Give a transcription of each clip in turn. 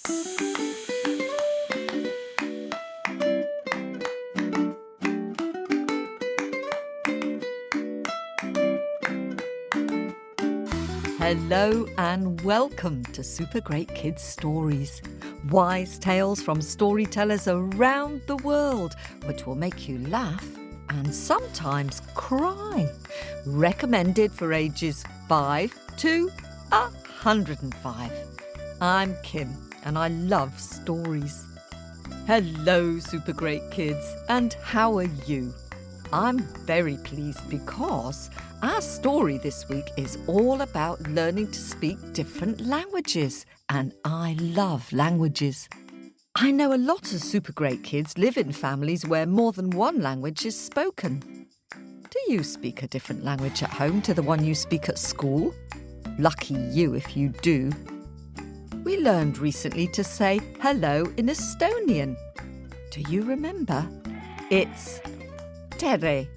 Hello and welcome to Super Great Kids Stories. Wise tales from storytellers around the world, which will make you laugh and sometimes cry. Recommended for ages 5 to 105. I'm Kim and I love stories. Hello, Super Great Kids, and how are you? I'm very pleased because our story this week is all about learning to speak different languages, and I love languages. I know a lot of super great kids live in families where more than one language is spoken. Do you speak a different language at home to the one you speak at school? Lucky you if you do. We learned recently to say hello in Estonian. Do you remember? It's tere.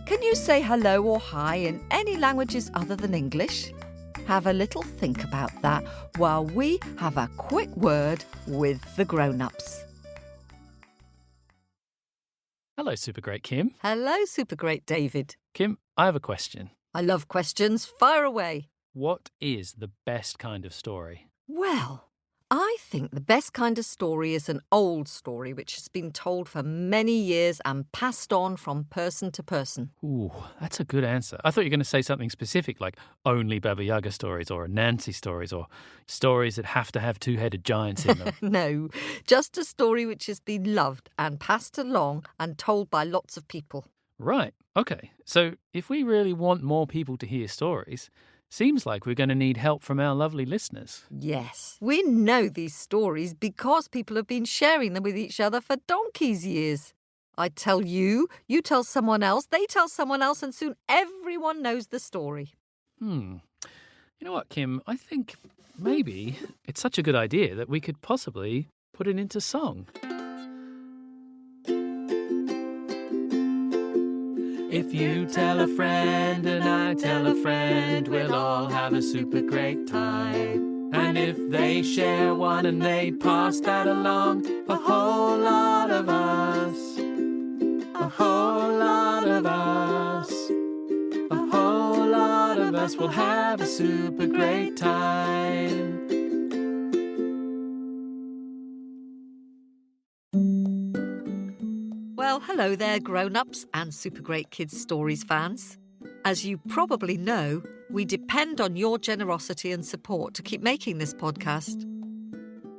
Can you say hello or hi in any languages other than English? Have a little think about that while we have a quick word with the grown-ups. Hello, Super Great Kim. Hello, Super Great David. Kim, I have a question. I love questions. Fire away. What is the best kind of story? Well, I think the best kind of story is an old story which has been told for many years and passed on from person to person. Ooh, that's a good answer. I thought you were going to say something specific like only Baba Yaga stories or Nancy stories or stories that have to have two-headed giants in them. No, just a story which has been loved and passed along and told by lots of people. Right, okay. So if we really want more people to hear stories, seems like we're going to need help from our lovely listeners. Yes, we know these stories because people have been sharing them with each other for donkey's years. I tell you, you tell someone else, they tell someone else, and soon everyone knows the story. You know what, Kim? I think maybe it's such a good idea that we could possibly put it into song. If you tell a friend and I tell a friend, we'll all have a super great time. And if they share one and they pass that along, a whole lot of us, a whole lot of us, a whole lot of us will have a super great time. Well, hello there, grown-ups and Super Great Kids Stories fans. As you probably know, we depend on your generosity and support to keep making this podcast.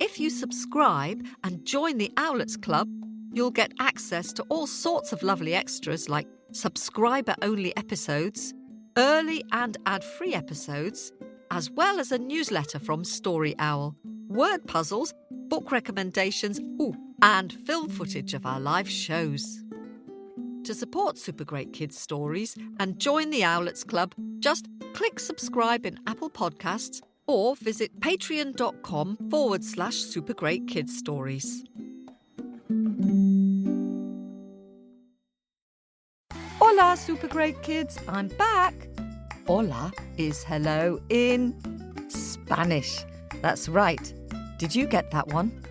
If you subscribe and join the Owlets Club, you'll get access to all sorts of lovely extras like subscriber-only episodes, early and ad-free episodes, as well as a newsletter from Story Owl, word puzzles, book recommendations, and film footage of our live shows. To support Super Great Kids Stories and join the Owlets Club, just click subscribe in Apple Podcasts or visit patreon.com/supergreatkidsstories. Hola, Super Great Kids, I'm back. Hola is hello in Spanish. That's right. Did you get that one?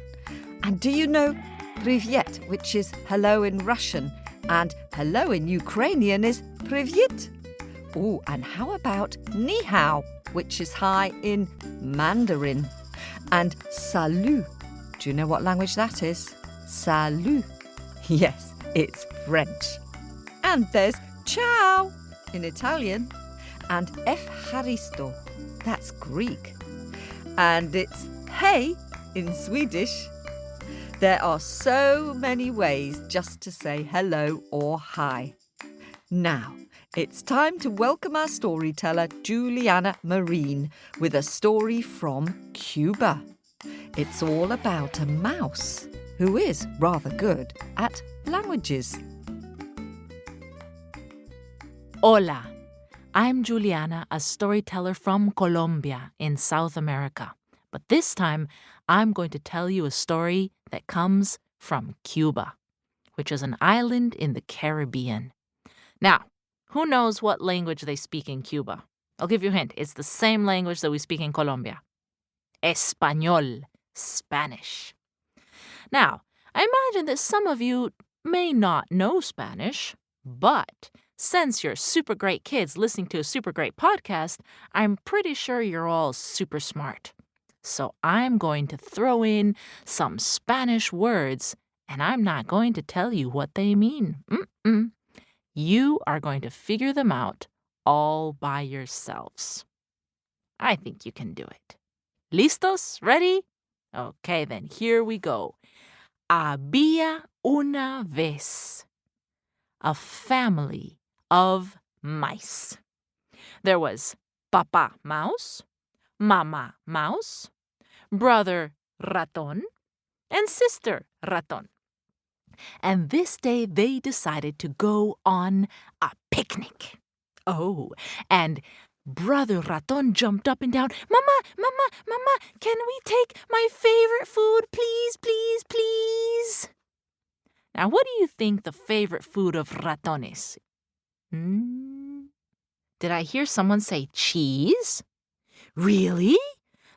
And do you know Privyet, which is hello in Russian, and hello in Ukrainian is Privyet? Oh, and how about Ni Hao, which is hi in Mandarin, and Salut. Do you know what language that is? Salut. Yes, it's French. And there's Ciao in Italian, and Efharisto, that's Greek. And it's Hey in Swedish. There are so many ways just to say hello or hi. Now, it's time to welcome our storyteller, Juliana Marin, with a story from Cuba. It's all about a mouse who is rather good at languages. Hola, I'm Juliana, a storyteller from Colombia in South America. But this time, I'm going to tell you a story that comes from Cuba, which is an island in the Caribbean. Now, who knows what language they speak in Cuba? I'll give you a hint. It's the same language that we speak in Colombia. Español. Spanish. Now, I imagine that some of you may not know Spanish, but since you're super great kids listening to a super great podcast, I'm pretty sure you're all super smart. So I'm going to throw in some Spanish words, and I'm not going to tell you what they mean. You are going to figure them out all by yourselves. I think you can do it. ¿Listos? Ready? Okay, then here we go. Había una vez a family of mice. There was Papa Mouse, Mama Mouse, Brother Raton, and Sister Raton. And this day they decided to go on a picnic. Oh, and Brother Raton jumped up and down. Mama, Mama, Mama, can we take my favorite food, please, please, please? Now, what do you think the favorite food of Raton is? Did I hear someone say cheese? Really?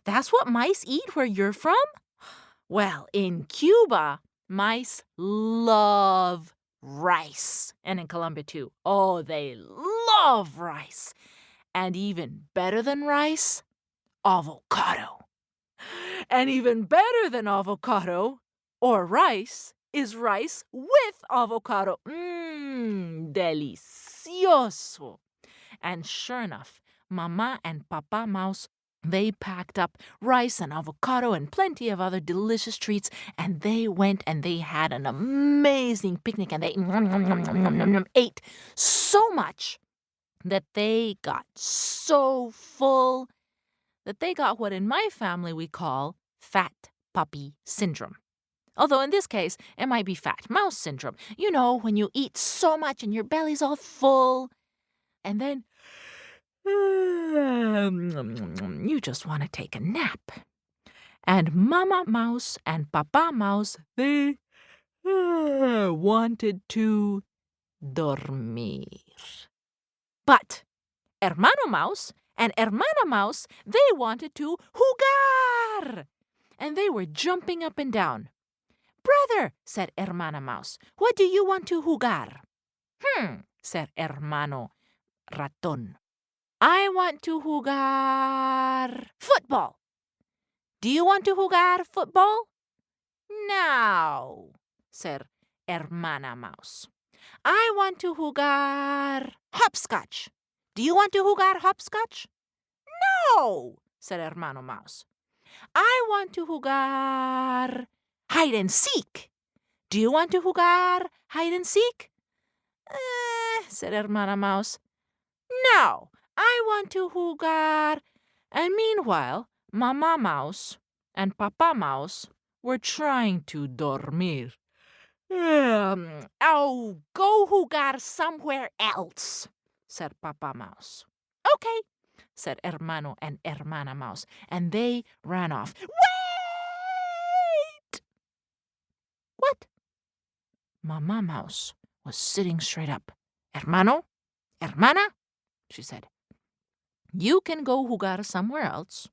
That's what mice eat where you're from? Well, in Cuba, mice love rice. And in Colombia, too. Oh, they love rice. And even better than rice, avocado. And even better than avocado or rice is rice with avocado. Delicioso. And sure enough, Mama and Papa Mouse, they packed up rice and avocado and plenty of other delicious treats, and they went and they had an amazing picnic, and they ate so much that they got so full that they got what in my family we call fat puppy syndrome. Although in this case, it might be fat mouse syndrome. You know, when you eat so much and your belly's all full, and then you just want to take a nap. And Mama Mouse and Papa Mouse, they wanted to dormir. But Hermano Mouse and Hermana Mouse, they wanted to jugar. And they were jumping up and down. Brother, said Hermana Mouse, what do you want to jugar? Said Hermano Raton. I want to jugar football. Do you want to jugar football? No, said Hermana Mouse. I want to jugar hopscotch. Do you want to jugar hopscotch? No, said Hermano Mouse. I want to jugar hide and seek. Do you want to jugar hide and seek? Said Hermana Mouse. No, I want to jugar. And meanwhile, Mama Mouse and Papa Mouse were trying to dormir. Oh, go jugar somewhere else, said Papa Mouse. Okay, said Hermano and Hermana Mouse, and they ran off. Wait! What? Mama Mouse was sitting straight up. Hermano? Hermana? She said. You can go jugar somewhere else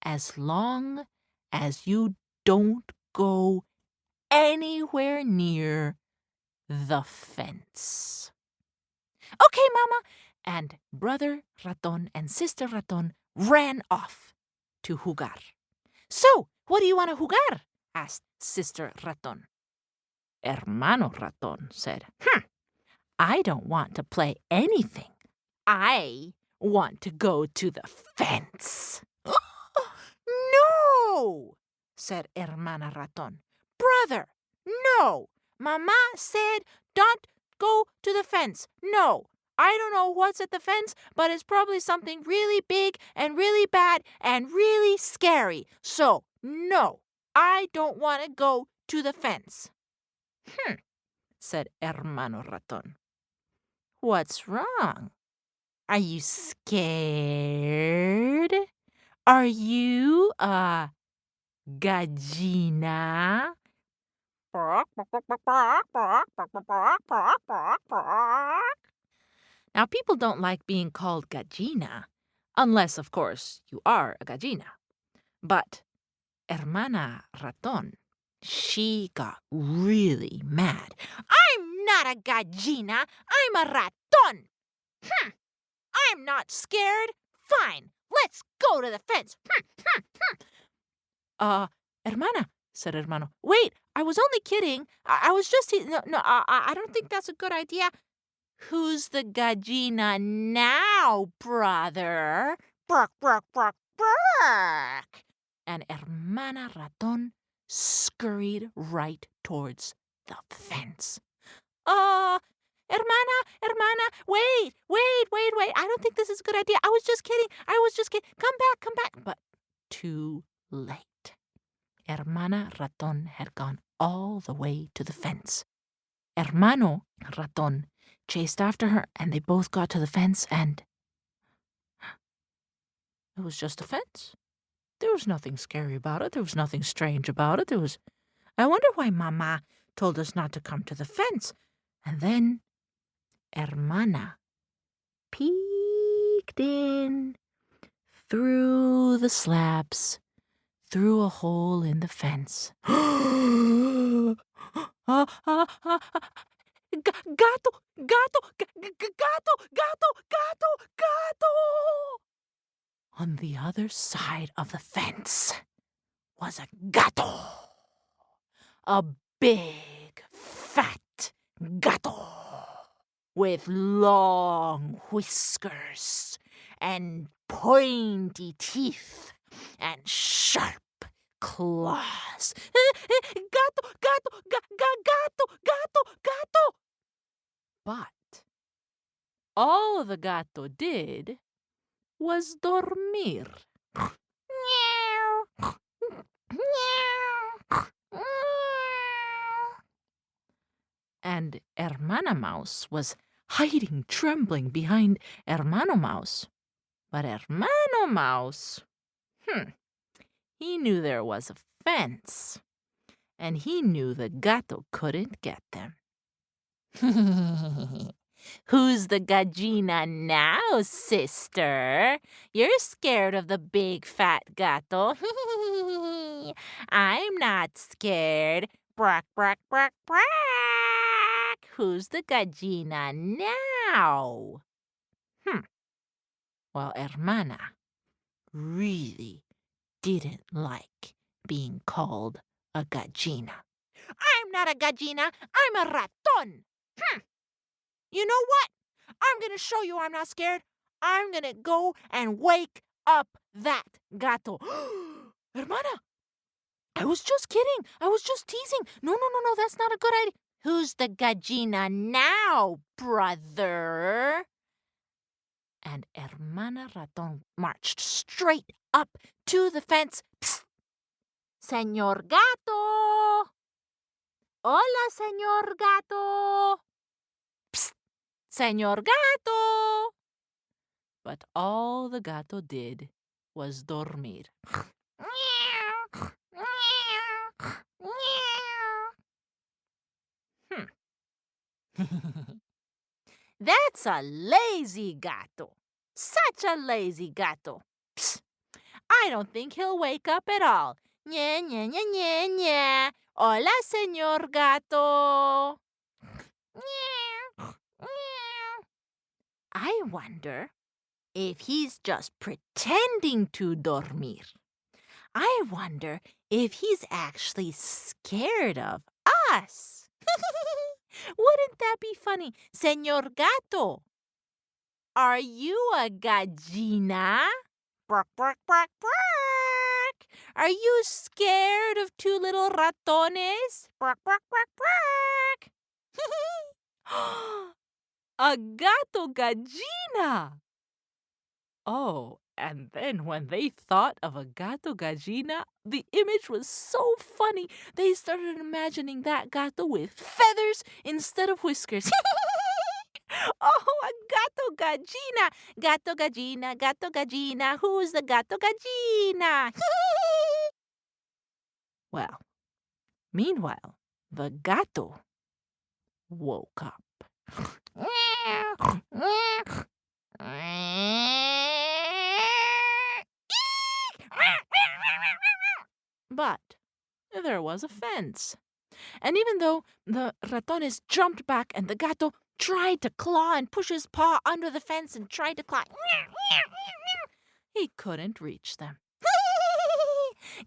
as long as you don't go anywhere near the fence. Okay, Mama. And Brother Raton and Sister Raton ran off to jugar. So, what do you want to jugar? Asked Sister Raton. Hermano Raton said, I don't want to play anything. I want to go to the fence. No, said Hermana Raton. Brother, no. Mama said don't go to the fence. No, I don't know what's at the fence, but it's probably something really big and really bad and really scary. So, no, I don't want to go to the fence. Said Hermano Raton. What's wrong? Are you scared? Are you a gallina? Now, people don't like being called gallina, unless, of course, you are a gallina. But Hermana Raton, she got really mad. I'm not a gallina. I'm a raton. I'm not scared. Fine, let's go to the fence. Hermana, said Hermano. Wait, I was only kidding. I was just... I don't think that's a good idea. Who's the gallina now, brother? Bark, bark, bark, bark. And Hermana Raton scurried right towards the fence. Hermana, wait. I don't think this is a good idea. I was just kidding. Come back. But too late. Hermana Raton had gone all the way to the fence. Hermano Raton chased after her, and they both got to the fence, and it was just a fence. There was nothing scary about it. There was nothing strange about it. I wonder why Mama told us not to come to the fence. And then Hermana peeked in through the slabs, through a hole in the fence. Gato! On the other side of the fence was a gato. A big, fat gato with long whiskers and pointy teeth and sharp claws. Gato! But all the gato did was dormir. And Hermana Mouse was hiding, trembling behind Hermano Mouse. But Hermano Mouse, he knew there was a fence, and he knew the gato couldn't get them. Who's the gallina now, sister? You're scared of the big fat gato. I'm not scared. Brack, brack, brack, brack. Who's the gallina now? Well, Hermana really didn't like being called a gallina. I'm not a gallina. I'm a raton. You know what? I'm going to show you I'm not scared. I'm going to go and wake up that gato. Hermana, I was just kidding. I was just teasing. No, that's not a good idea. Who's the gallina now, brother? And Hermana Raton marched straight up to the fence. Psst! Señor Gato! Hola, señor Gato! Psst! Señor Gato! But all the gato did was dormir. That's a lazy gato. Such a lazy gato. Psst. I don't think he'll wake up at all. Nya, nya, nya, nya, nya. Hola, señor gato. I wonder if he's just pretending to dormir. I wonder if he's actually scared of us. Wouldn't that be funny? Señor Gato, are you a gallina? Bark, bark, bark, bark. Are you scared of two little ratones? Bark, bark, bark, bark. A gato gallina. Oh, and then when they thought of a gato gallina, the image was so funny. They started imagining that gato with feathers instead of whiskers. Oh, a gato gallina. Gato gallina, gato gallina. Who's the gato gallina? Well, meanwhile, the gato woke up. But there was a fence. And even though the ratones jumped back and the gato tried to claw and push his paw under the fence and tried to claw, he couldn't reach them.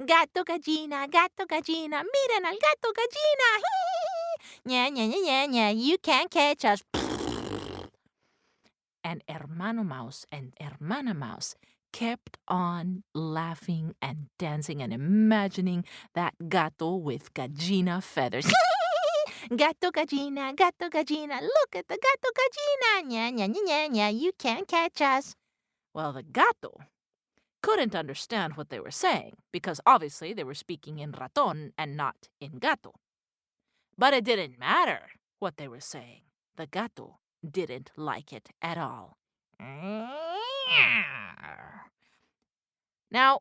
Gato gallina, miren al gato gallina. Nya, nya, nya, nya, nya, you can't catch us. And Hermano Mouse and Hermana Mouse kept on laughing and dancing and imagining that gato with gallina feathers. Gato gallina, look at the gato gallina. Nya, nya, nya, nya, nya, you can't catch us. Well, the gato couldn't understand what they were saying because obviously they were speaking in raton and not in gato. But it didn't matter what they were saying. The gato didn't like it at all. Now,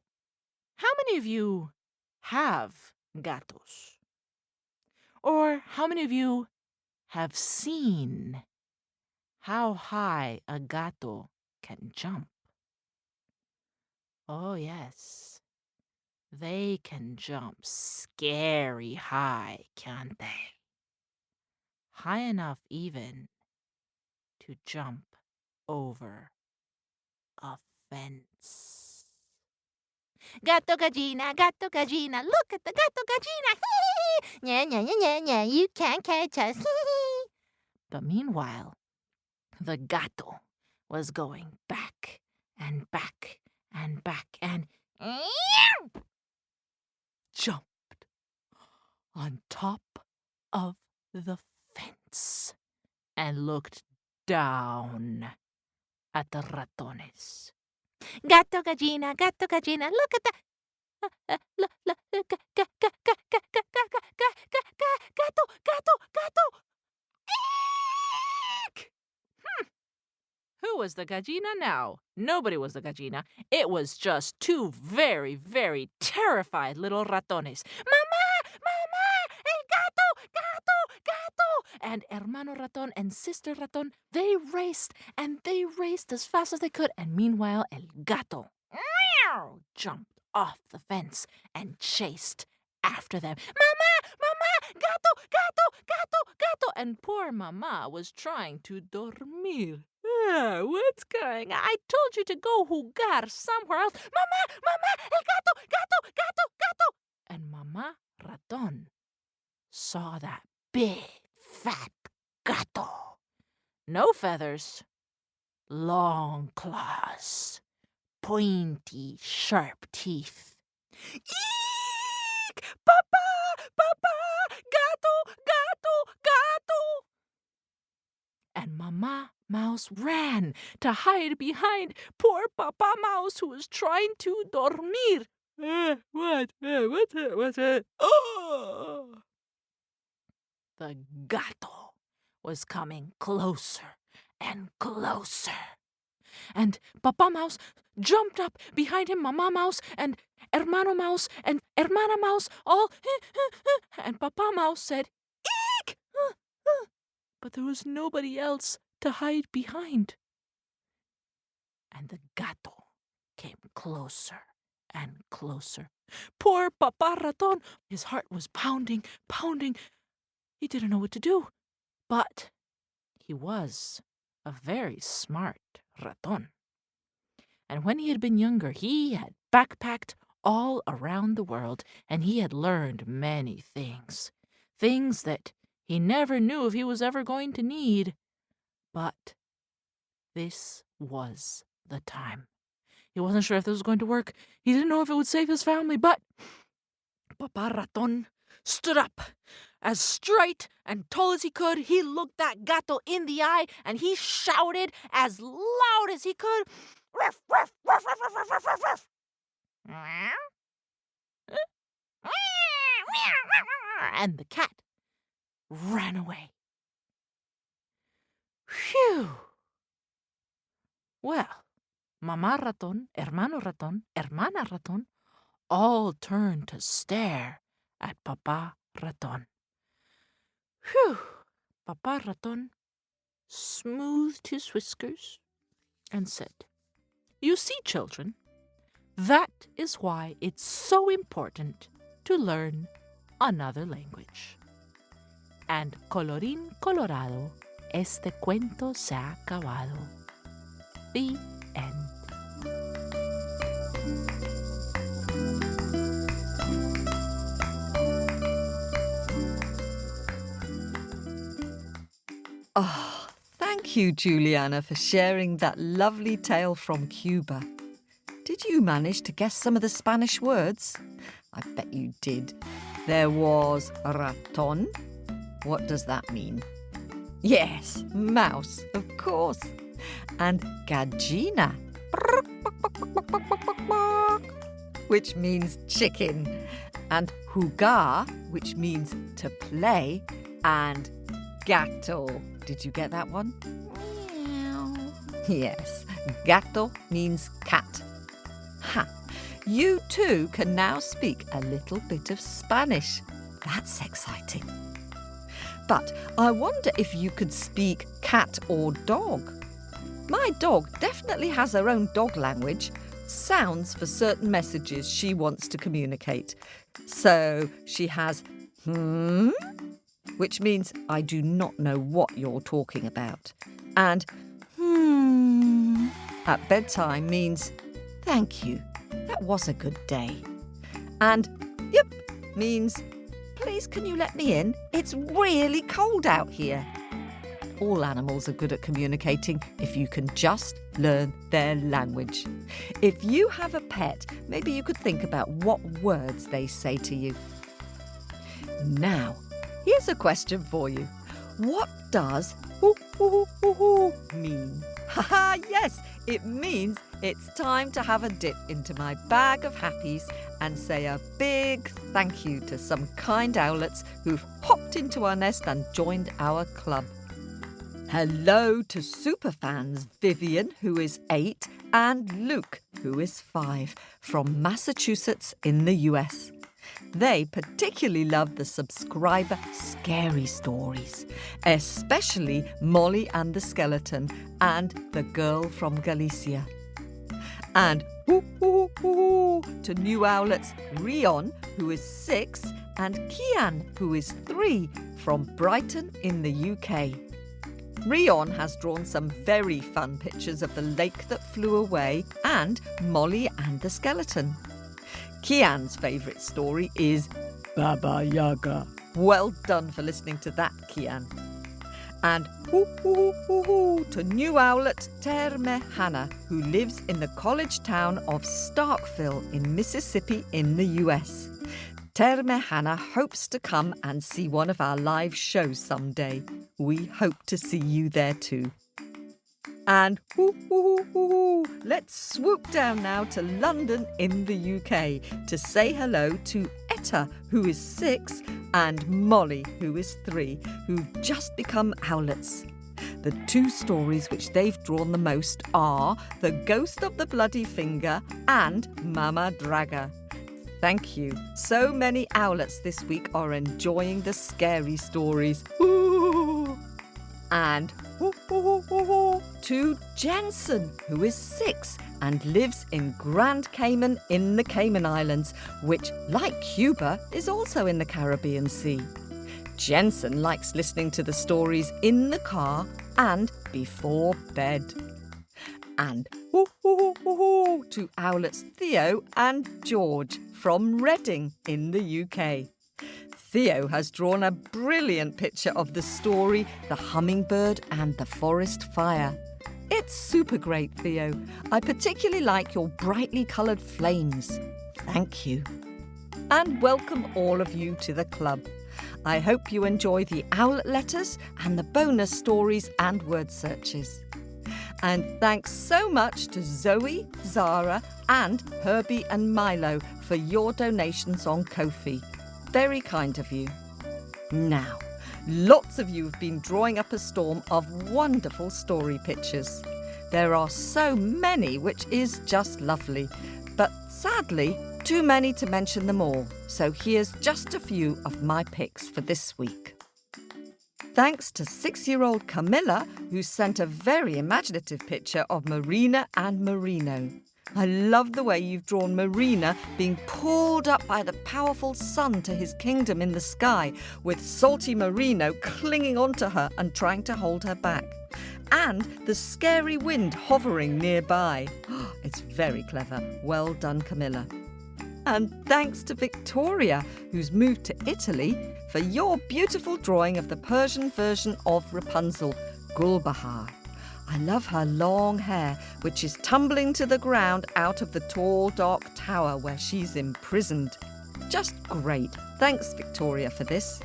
how many of you have gatos? Or how many of you have seen how high a gato can jump? Oh, yes. They can jump scary high, can't they? High enough even to jump over a fence. Gato gallina, look at the gato gallina. Nya, nya, nya, nya, nya, you can't catch us. But meanwhile, the gato was going back and back and back and jumped on top of the fence and looked down at the ratones. Gato gallina, look at the gato. Eek! Who was the gallina now? Nobody was the gallina. It was just two very, very terrified little ratones. Mama, el gato. And Hermano Raton and Sister Raton, they raced as fast as they could. And meanwhile, el gato jumped off the fence and chased after them. Mama, gato. And poor Mama was trying to dormir. What's going on? I told you to go jugar somewhere else. Mama, el gato. And Mama Raton saw that big, fat gato. No feathers, long claws, pointy, sharp teeth. Eek! Papa! Gato! And Mama Mouse ran to hide behind poor Papa Mouse who was trying to dormir. What's it? Oh! The gato was coming closer and closer. And Papa Mouse jumped up behind him, Mama Mouse and Hermano Mouse and Hermana Mouse, all. And Papa Mouse said, Eek! But there was nobody else to hide behind. And the gato came closer and closer. Poor Papa Raton, his heart was pounding. He didn't know what to do. But he was a very smart raton. And when he had been younger, he had backpacked all around the world, and he had learned many things. Things that he never knew if he was ever going to need. But this was the time. He wasn't sure if this was going to work. He didn't know if it would save his family, but Papa Raton stood up. As straight and tall as he could, he looked that gato in the eye and he shouted as loud as he could, "Ruff, ruff, ruff, ruff, ruff, ruff, ruff, ruff." And the cat ran away. Phew! Well, Mama Raton, Hermano Raton, Hermana Raton all turned to stare at Papa Raton. Phew! Papa Raton smoothed his whiskers and said, "You see, children, that is why it's so important to learn another language. And colorín colorado, este cuento se ha acabado. The end. Oh, thank you, Juliana, for sharing that lovely tale from Cuba. Did you manage to guess some of the Spanish words? I bet you did. There was raton. What does that mean? Yes, mouse, of course. And gallina, which means chicken. And jugar, which means to play. And gato. Did you get that one? Meow. Yes, gato means cat. Ha! You too can now speak a little bit of Spanish. That's exciting. But I wonder if you could speak cat or dog. My dog definitely has her own dog language, sounds for certain messages she wants to communicate. So she has which means I do not know what you're talking about. And at bedtime means thank you, that was a good day. And yep means please can you let me in? It's really cold out here. All animals are good at communicating if you can just learn their language. If you have a pet, maybe you could think about what words they say to you. Now, here's a question for you. What does mean? Haha, yes, it means it's time to have a dip into my bag of happies and say a big thank you to some kind owlets who've hopped into our nest and joined our club. Hello to superfans Vivian, who is 8, and Luke, who is 5, from Massachusetts in the US. They particularly love the subscriber scary stories, especially Molly and the Skeleton and the Girl from Galicia. And to new owlets Rion, who is 6, and Kian, who is 3, from Brighton in the UK. Rion has drawn some very fun pictures of the lake that flew away and Molly and the Skeleton. Kian's favourite story is Baba Yaga. Well done for listening to that, Kian. And to new owlet Terme Hannah, who lives in the college town of Starkville in Mississippi in the US. Terme Hannah hopes to come and see one of our live shows someday. We hope to see you there too. And let's swoop down now to London in the UK to say hello to Etta, who is 6, and Molly, who is 3, who've just become owlets. The 2 stories which they've drawn the most are The Ghost of the Bloody Finger and Mama Draga. Thank you. So many owlets this week are enjoying the scary stories. Ooh. And to Jensen, who is 6 and lives in Grand Cayman in the Cayman Islands, which, like Cuba, is also in the Caribbean Sea. Jensen likes listening to the stories in the car and before bed. And to owlets Theo and George from Reading in the UK. Theo has drawn a brilliant picture of the story The Hummingbird and the Forest Fire. It's super great, Theo. I particularly like your brightly coloured flames. Thank you. And welcome all of you to the club. I hope you enjoy the owlet letters and the bonus stories and word searches. And thanks so much to Zoe, Zara and Herbie and Milo for your donations on Ko-fi. Very kind of you. Now, lots of you have been drawing up a storm of wonderful story pictures. There are so many, which is just lovely. But sadly, too many to mention them all. So here's just a few of my picks for this week. Thanks to 6-year-old Camilla, who sent a very imaginative picture of Marina and Marino. I love the way you've drawn Marina being pulled up by the powerful sun to his kingdom in the sky, with salty Merino clinging onto her and trying to hold her back. And the scary wind hovering nearby. It's very clever. Well done, Camilla. And thanks to Victoria, who's moved to Italy, for your beautiful drawing of the Persian version of Rapunzel, Gulbahar. I love her long hair, which is tumbling to the ground out of the tall, dark tower where she's imprisoned. Just great. Thanks, Victoria, for this.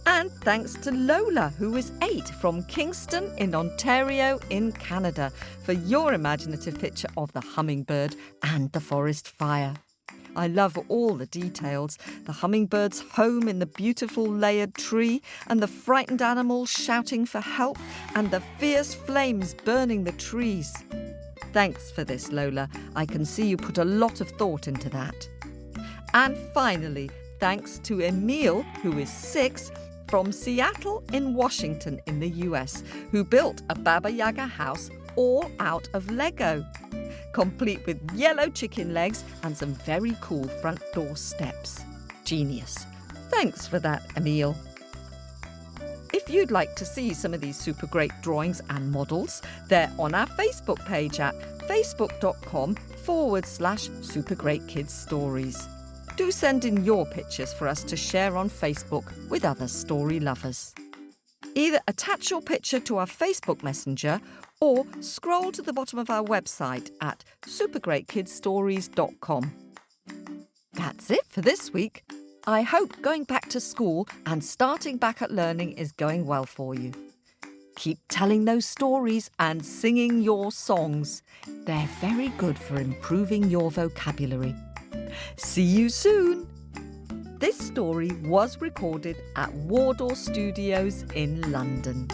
And thanks to Lola, who is 8, from Kingston in Ontario in Canada, for your imaginative picture of the hummingbird and the forest fire. I love all the details, the hummingbird's home in the beautiful layered tree, and the frightened animals shouting for help, and the fierce flames burning the trees. Thanks for this, Lola. I can see you put a lot of thought into that. And finally, thanks to Emil, who is 6, from Seattle in Washington in the US, who built a Baba Yaga house all out of Lego, complete with yellow chicken legs and some very cool front door steps. Genius. Thanks for that, Emil. If you'd like to see some of these super great drawings and models, they're on our Facebook page at facebook.com/supergreatkidsstories. Do send in your pictures for us to share on Facebook with other story lovers. Either attach your picture to our Facebook Messenger or scroll to the bottom of our website at supergreatkidsstories.com. That's it for this week. I hope going back to school and starting back at learning is going well for you. Keep telling those stories and singing your songs. They're very good for improving your vocabulary. See you soon. This story was recorded at Wardour Studios in London.